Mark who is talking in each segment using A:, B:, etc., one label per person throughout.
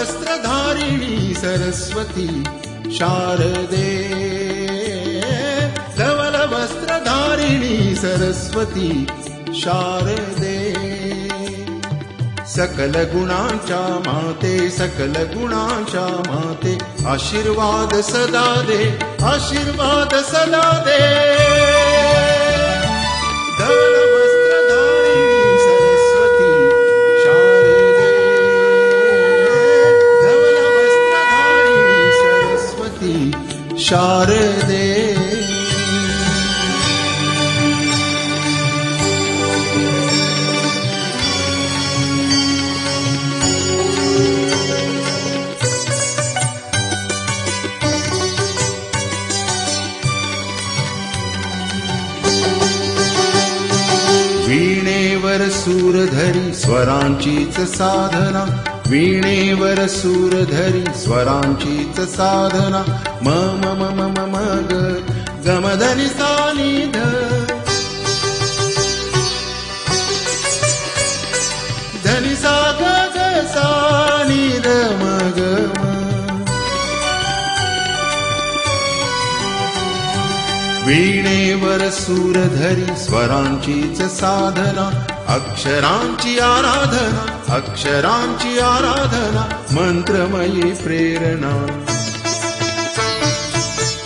A: वस्त्रधारिणी सरस्वती शारदे धवल वस्त्रधारिणी सरस्वती शारदे सकल गुणांच्या माते सकल गुणांच्या माते आशीर्वाद सदा दे आशीर्वाद सदा दे धवल वस्त्रधारिणी सरस्वती शारदे धवल वस्त्रधारिणी सरस्वती शारदे वीणेवर सूरधरी स्वरांचीच साधना वीणेवर सूरधरी स्वरांचीच साधना म म म म म म ग गमधनी सानिध धनी सा ग ग सानिध म ग म वीणेवर सूरधरी स्वरांचीच साधना अक्षरांची आराधना अक्षरांची आराधना मंत्रमयी प्रेरणा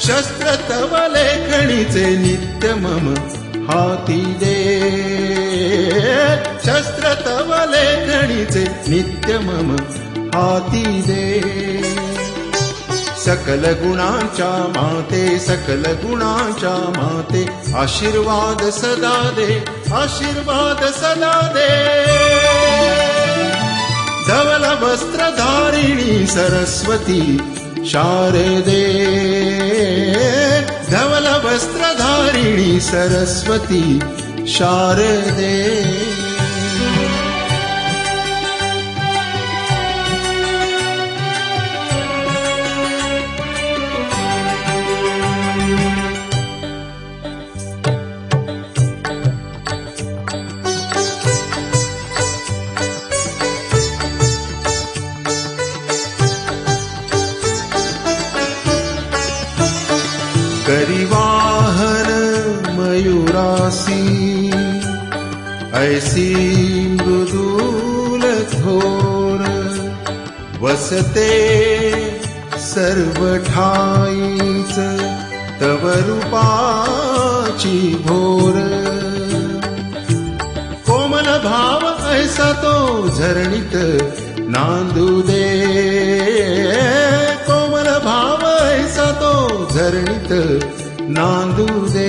A: शस्त्र तव लेखणीचे नित्य मम हाती दे शस्त्र तव लेखणीचे नित्य मम हाती दे सकल गुणांच्या माते सकल गुणांच्या माते आशीर्वाद सदा दे आशीर्वाद सदा दे धवल वस्त्रधारिणी सरस्वती शारदे धवल वस्त्रधारिणी सरस्वती शारदे करिवाहन मयूरासी ऐसी मृदुल थोर वसते सर्व ठाईच तव रूपाची भोर कोमल भाव ऐसा तो झरणीत नांदू दे कोमल भाव ऐसा तो झरणीत नांदू दे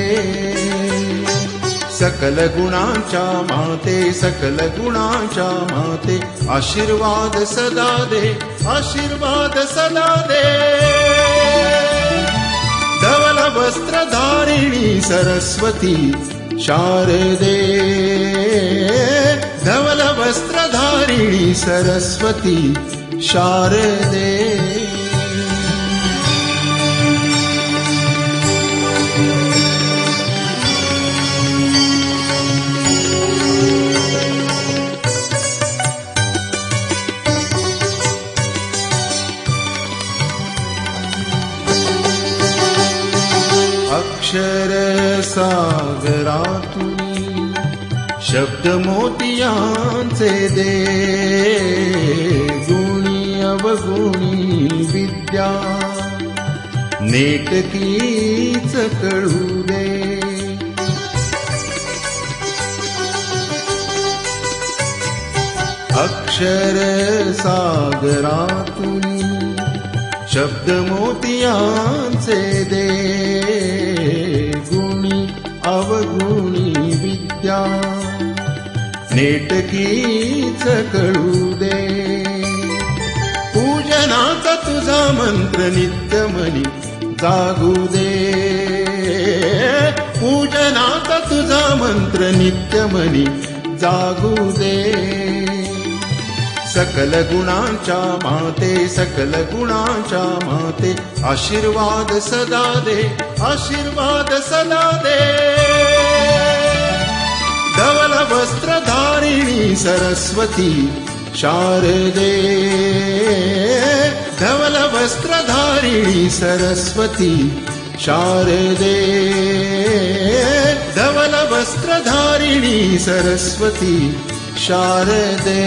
A: सकल गुणांच्या माते सकल गुणांच्या माते आशीर्वाद सदा दे आशीर्वाद सदा दे धवल वस्त्रधारिणी सरस्वती शारदे धवल वस्त्रधारिणी सरस्वती शारदे अक्षर सागरातुनी शब्द मोतियांचे दे गुणी अवगुणी विद्या नेटकीच कळू दे अक्षर सागरातुनी शब्द मोतियांचे दे गुणी अवगुणी विद्या नेटकीच कळू दे पूजनाचा तुझा मंत्र नित्यमनी जागू दे पूजनाचा तुझा मंत्र नित्यमनी जागू दे सकल गुणांच्या माते सकल गुणांच्या माते आशीर्वाद सदा दे आशीर्वाद सदा दे धवल वस्त्रधारिणी सरस्वती शारदे धवल वस्त्रधारिणी सरस्वती शारदे धवल वस्त्रधारिणी सरस्वती शारदे